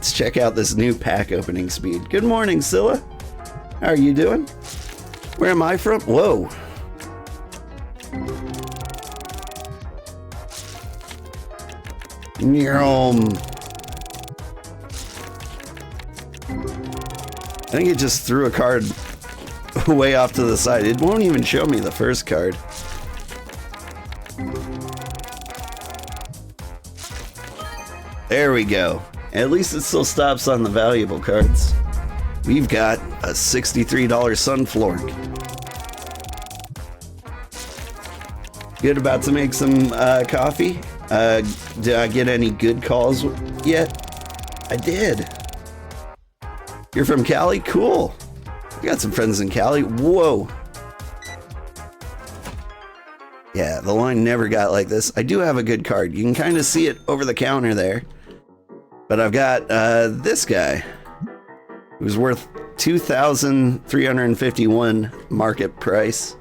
let's check out this new pack opening speed. Good morning, Scylla. How are you doing? Where am I from? Whoa. I think it just threw a card way off to the side. It won't even show me the first card. There we go. At least it still stops on the valuable cards. We've got a $63 Sunflork. Good, about to make some coffee. Did I get any good calls yet? I did. You're from Cali? Cool. I got some friends in Cali. Whoa. Yeah, the line never got like this. I do have a good card. You can kind of see it over the counter there. But I've got this guy, who's worth $2,351 market price.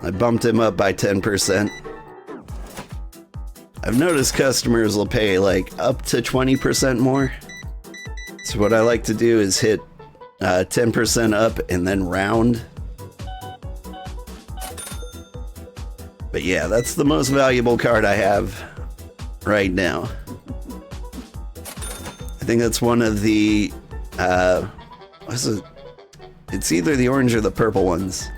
I bumped him up by 10%. I've noticed customers will pay like up to 20% more. So what I like to do is hit 10% up and then round. But yeah, that's the most valuable card I have right now. I think that's one of the, what's it? It's either the orange or the purple ones.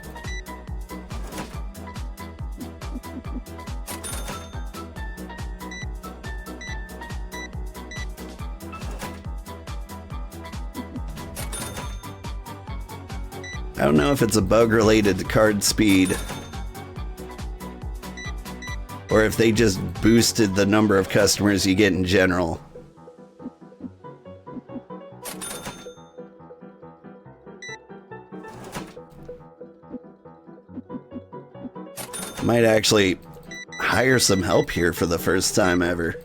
I don't know if it's a bug related to card speed, or if they just boosted the number of customers you get in general. Might actually hire some help here for the first time ever.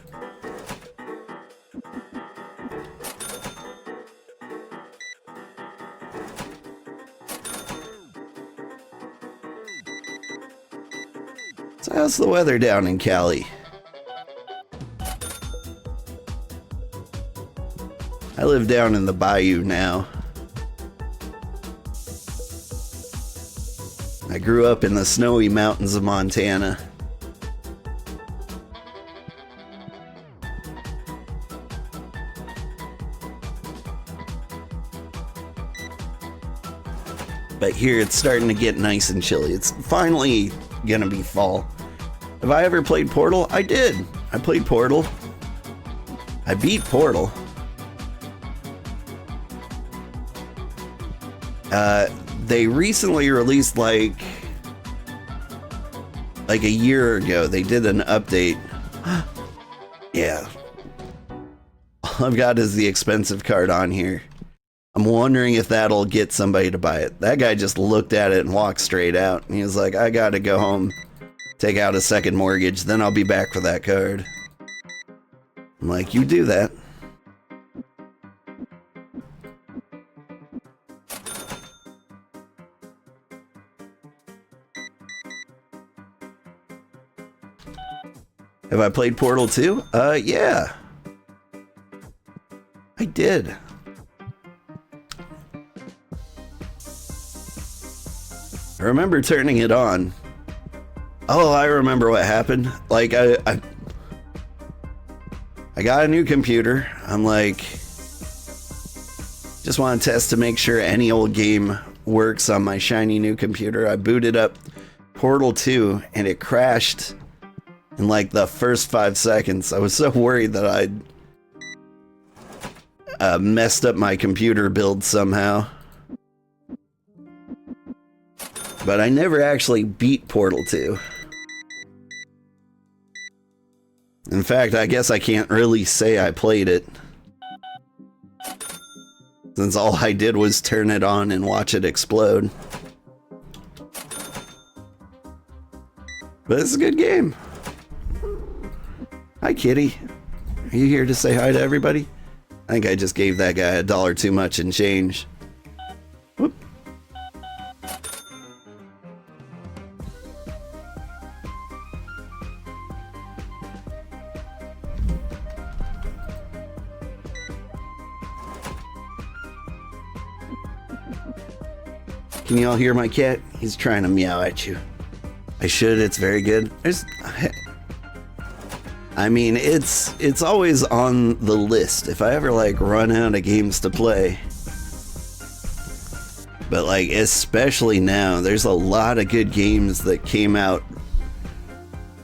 So how's the weather down in Cali? I live down in the bayou now. I grew up in the snowy mountains of Montana. But here it's starting to get nice and chilly. It's finally gonna be fall. Have I ever played Portal? I did. I played Portal. I beat Portal. They recently released like a year ago. They did an update. Yeah. All I've got is the expensive card on here. I'm wondering if that'll get somebody to buy it. That guy just looked at it and walked straight out. And he was like, I gotta go home, take out a second mortgage, then I'll be back for that card. I'm like, you do that. Have I played Portal 2? Yeah. I did. I remember turning it on. Oh, I remember what happened. Like, I got a new computer. I'm like, just want to test to make sure any old game works on my shiny new computer. I booted up Portal 2 and it crashed in like the first 5 seconds. I was so worried that I'd messed up my computer build somehow. But I never actually beat Portal 2. In fact, I guess I can't really say I played it, since all I did was turn it on and watch it explode. But it's a good game. Hi, kitty. Are you here to say hi to everybody? I think I just gave that guy $1 too much in change. Whoop. Can you all hear my cat? He's trying to meow at you. I should, it's very good. I mean, it's always on the list if I ever like run out of games to play. But like, especially now, there's a lot of good games that came out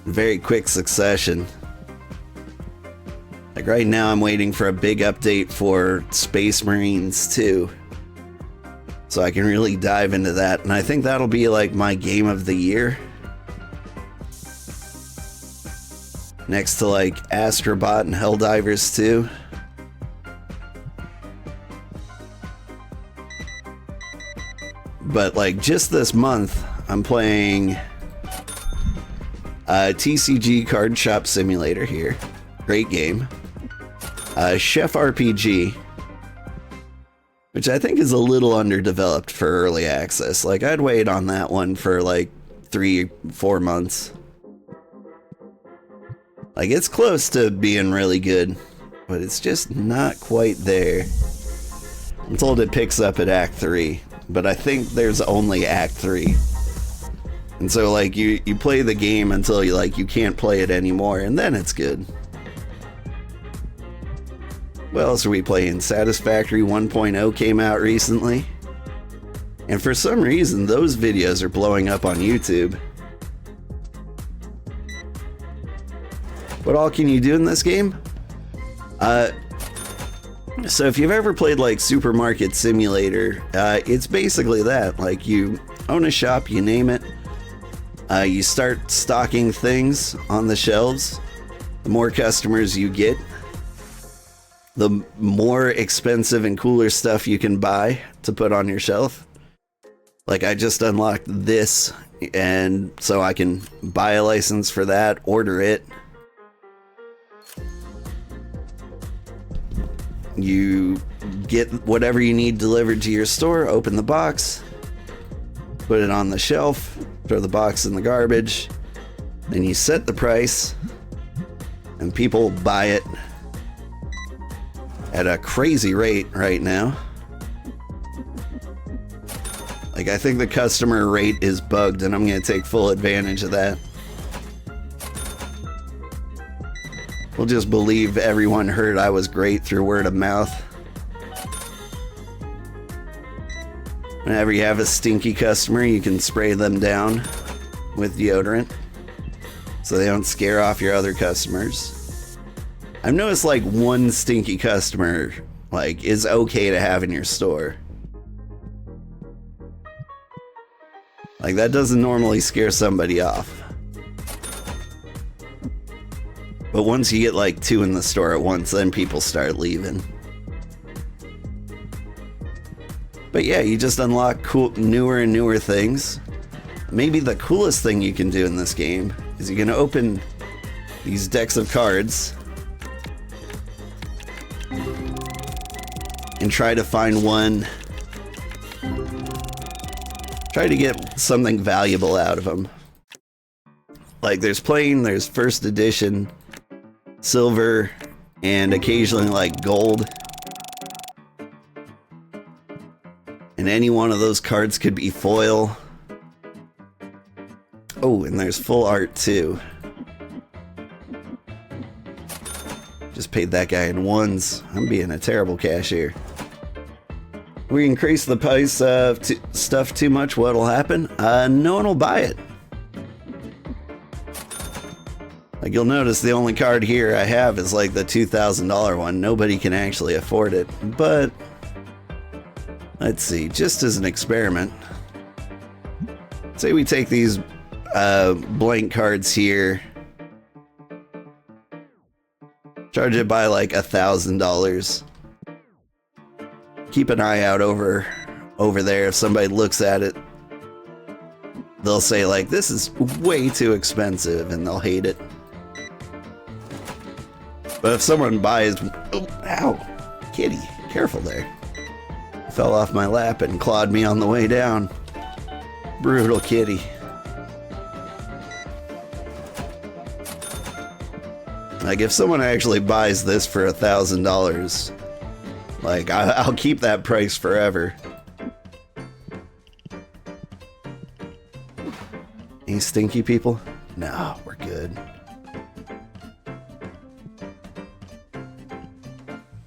in very quick succession. Like right now, I'm waiting for a big update for Space Marines 2. So I can really dive into that. And I think that'll be like my game of the year. Next to like Astrobot and Helldivers 2. But like just this month, I'm playing TCG Card Shop Simulator here. Great game. Chef RPG, which I think is a little underdeveloped for early access. Like I'd wait on that one for like 3-4 months. Like it's close to being really good, but it's just not quite there. I'm told it picks up at Act 3, but I think there's only Act 3. And so like you play the game until you can't play it anymore, and then it's good. What else are we playing? Satisfactory 1.0 came out recently. And for some reason, those videos are blowing up on YouTube. What all can you do in this game? So if you've ever played like Supermarket Simulator, it's basically that. Like you own a shop, you name it. You start stocking things on the shelves. The more customers you get, the more expensive and cooler stuff you can buy to put on your shelf. Like I just unlocked this, and so I can buy a license for that, order it. You get whatever you need delivered to your store, open the box, put it on the shelf, throw the box in the garbage, then you set the price, and people buy it at a crazy rate right now. Like I think the customer rate is bugged, and I'm going to take full advantage of that. We'll just believe everyone heard I was great through word of mouth. Whenever you have a stinky customer, you can spray them down with deodorant so they don't scare off your other customers. I've noticed like one stinky customer like is okay to have in your store. Like that doesn't normally scare somebody off. But once you get like 2 in the store at once, then people start leaving. But yeah, you just unlock newer and newer things. Maybe the coolest thing you can do in this game is you can open these decks of cards and try to find one. Try to get something valuable out of them. Like there's plain, there's first edition, silver, and occasionally like gold. And any one of those cards could be foil. Oh, and there's full art too. Just paid that guy in ones. I'm being a terrible cashier. We increase the price of stuff too much, what'll happen? No one will buy it. Like you'll notice the only card here I have is like the $2,000 one. Nobody can actually afford it, but let's see, just as an experiment. Say we take these blank cards here, charge it by like $1,000. Keep an eye out over there. If somebody looks at it, they'll say like, this is way too expensive, and they'll hate it. But if someone buys, oh, ow, kitty, careful there. Fell off my lap and clawed me on the way down. Brutal kitty. Like if someone actually buys this for $1,000, like I'll keep that price forever. Any stinky people? No, we're good.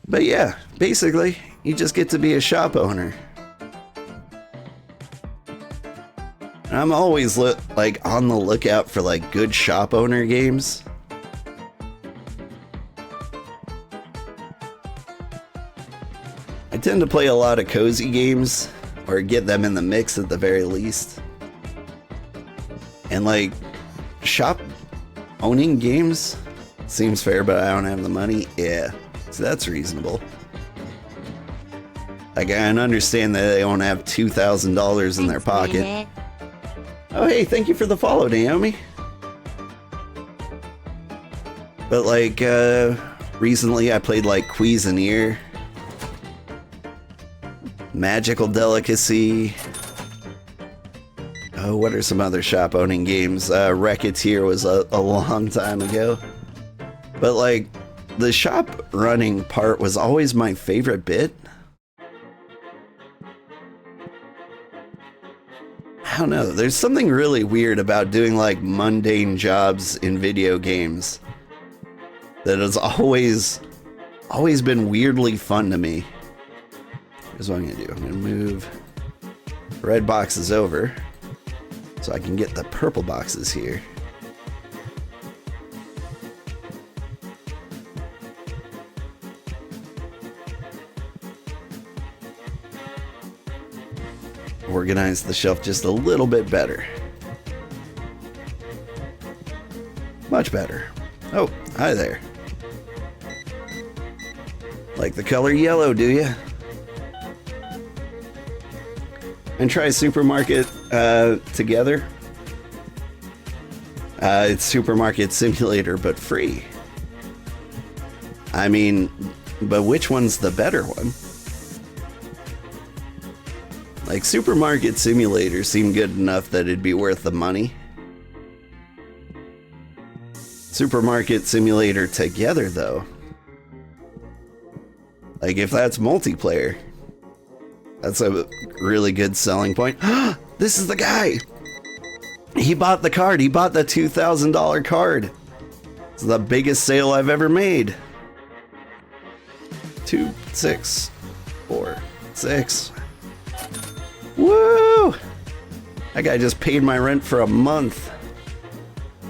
But yeah, basically, you just get to be a shop owner. And I'm always like on the lookout for like good shop owner games. I tend to play a lot of cozy games, or get them in the mix at the very least. And like, shop owning games seems fair, but I don't have the money. Yeah, so that's reasonable. Like, I understand that they don't have $2,000 in their pocket. Oh, hey, thank you for the follow, Naomi. But like, recently I played like Cuisinier, Magical Delicacy. Oh, what are some other shop owning games? Racketeer was a long time ago. But like, the shop running part was always my favorite bit. I don't know, there's something really weird about doing like mundane jobs in video games that has always been weirdly fun to me. Here's what I'm gonna do. I'm gonna move red boxes over so I can get the purple boxes here. Organize the shelf just a little bit better. Much better. Oh, hi there. Like the color yellow, do you? And try Supermarket together. It's Supermarket Simulator, but free. I mean, but which one's the better one? Like, Supermarket Simulator seemed good enough that it'd be worth the money. Supermarket Simulator together, though. Like, if that's multiplayer, that's a really good selling point. This is the guy! He bought the card. He bought the $2,000 card. It's the biggest sale I've ever made. 2, 6, 4, 6. Woo! That guy just paid my rent for a month.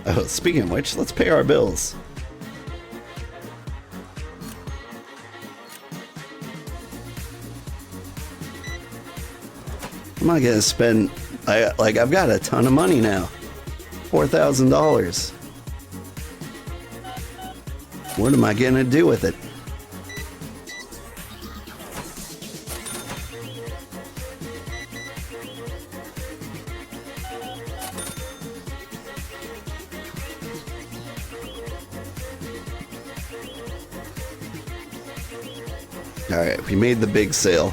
Oh, speaking of which, let's pay our bills. I'm not gonna spend, I've got a ton of money now. $4,000. What am I gonna do with it? Alright, we made the big sale.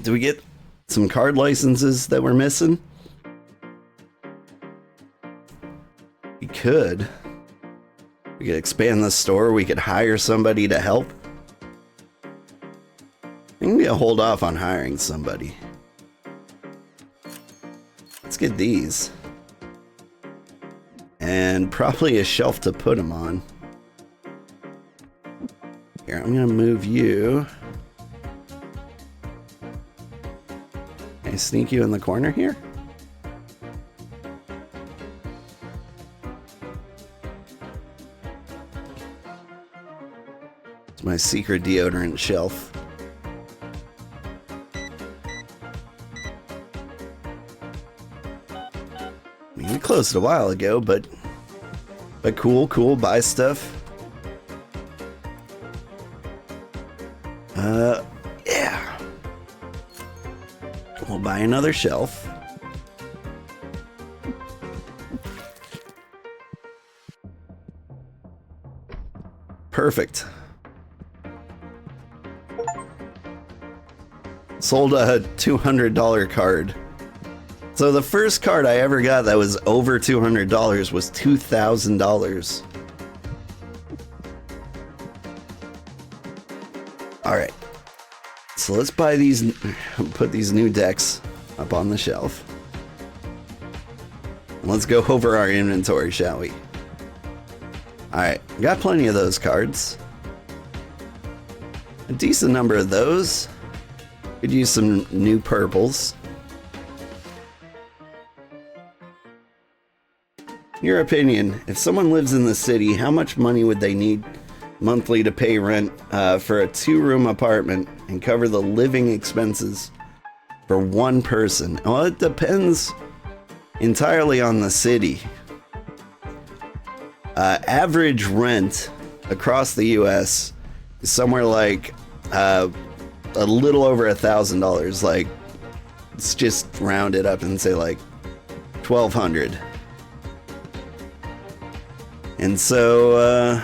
Do we get some card licenses that we're missing? We could. We could expand the store. We could hire somebody to help. I think we'll hold off on hiring somebody. Let's get these. And probably a shelf to put them on. Here, I'm gonna move you. Can I sneak you in the corner here? It's my secret deodorant shelf. I mean, we closed a while ago, but cool, buy stuff. Yeah. We'll buy another shelf. Perfect. Sold a $200 card. So the first card I ever got that was over $200 was $2,000. Alright. So let's buy these, put these new decks up on the shelf. Let's go over our inventory, shall we? Alright, got plenty of those cards. A decent number of those. Could use some new purples. In your opinion, if someone lives in the city, how much money would they need monthly to pay rent for a 2-room apartment and cover the living expenses for one person? Well, it depends entirely on the city. Average rent across the US is somewhere like a little over $1,000. Like, let's just round it up and say like $1,200. And so,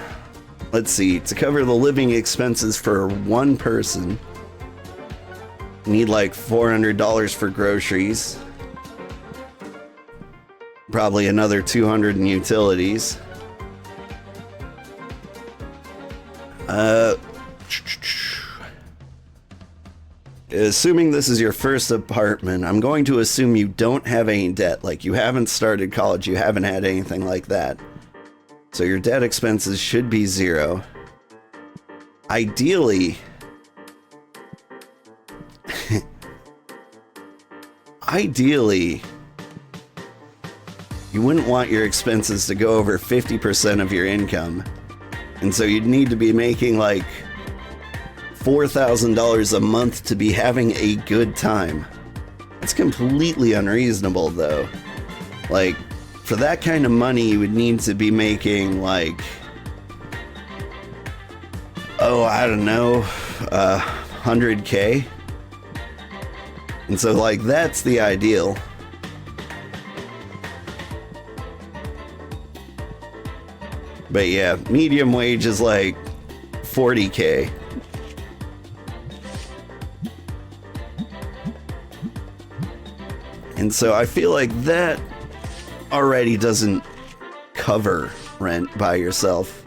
let's see, to cover the living expenses for one person, you need like $400 for groceries, probably another $200 in utilities. Assuming this is your first apartment, I'm going to assume you don't have any debt, like you haven't started college, you haven't had anything like that. So your debt expenses should be 0. Ideally, you wouldn't want your expenses to go over 50% of your income. And so you'd need to be making like $4,000 a month to be having a good time. It's completely unreasonable though. Like, for that kind of money, you would need to be making like, oh, I don't know, 100K. And so like, that's the ideal. But yeah, medium wage is like 40K. And so I feel like that already doesn't cover rent by yourself.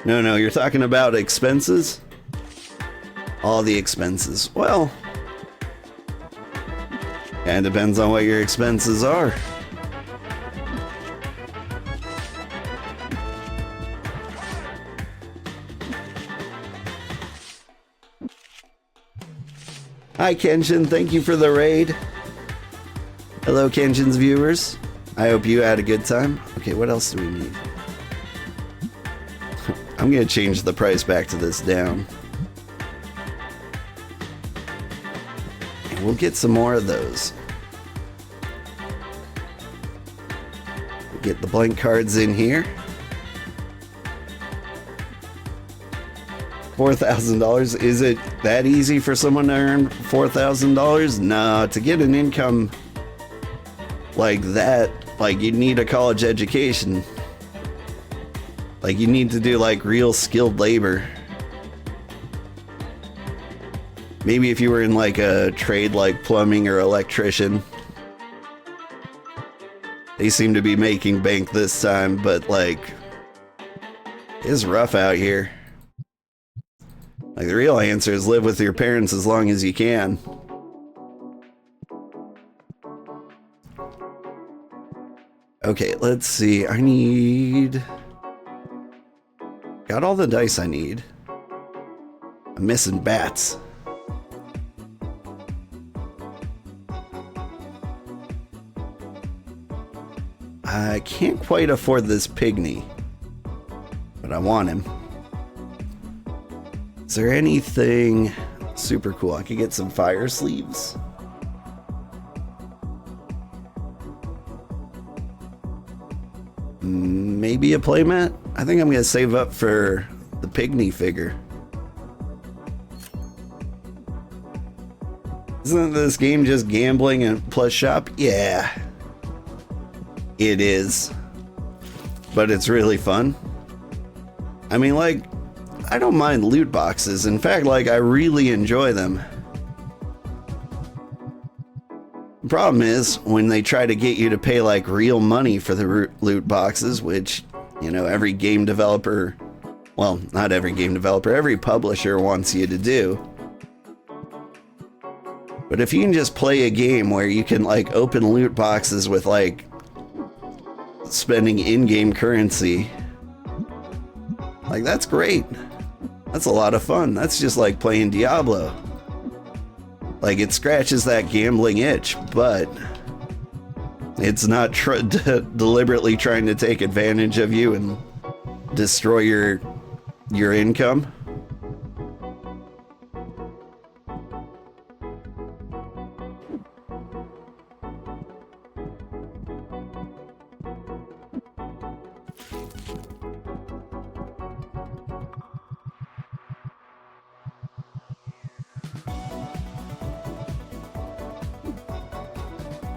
No, you're talking about expenses? All the expenses. Well, and depends on what your expenses are. Hi Kenshin, thank you for the raid. Hello Kenshin's viewers. I hope you had a good time. Okay, what else do we need? I'm gonna change the price back to this down. And we'll get some more of those. We'll get the blank cards in here. $4,000. Is it that easy for someone to earn $4,000? No, to get an income like that, like you need a college education. Like you need to do like real skilled labor. Maybe if you were in like a trade like plumbing or electrician. They seem to be making bank this time, but like it's rough out here. Like the real answer is live with your parents as long as you can. Okay, let's see. I need... Got all the dice I need. I'm missing bats. I can't quite afford this pygmy, but I want him. Is there anything super cool? I could get some fire sleeves. Maybe a playmat? I think I'm gonna save up for the pygmy figure. Isn't this game just gambling and plus shop? Yeah, it is. But it's really fun. I mean, like, I don't mind loot boxes. In fact, like, I really enjoy them. The problem is when they try to get you to pay like real money for the loot boxes, which, you know, every game developer, well, not every game developer, every publisher wants you to do. But if you can just play a game where you can like open loot boxes with like spending in-game currency, like that's great. That's a lot of fun. That's just like playing Diablo. Like it scratches that gambling itch, but it's not deliberately trying to take advantage of you and destroy your income.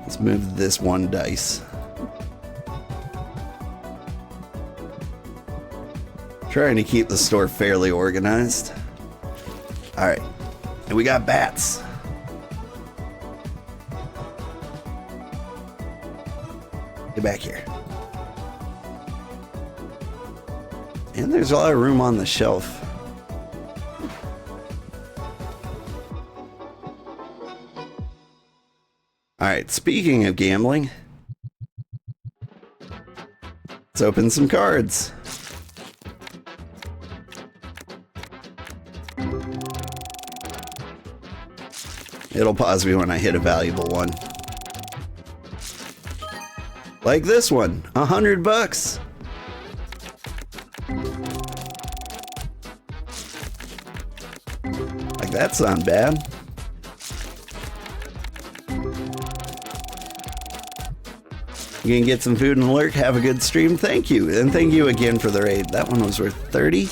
Let's move this one dice. Trying to keep the store fairly organized. All right, and we got bats. Get back here. And there's a lot of room on the shelf. All right, speaking of gambling, let's open some cards. It'll pause me when I hit a valuable one. Like this one, $100. Like that's not bad. You can get some food and lurk. Have a good stream. Thank you. And thank you again for the raid. That one was worth 30.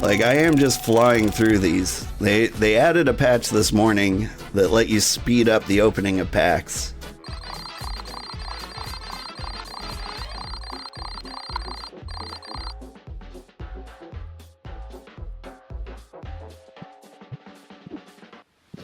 Like I am just flying through these. They added a patch this morning that let you speed up the opening of packs.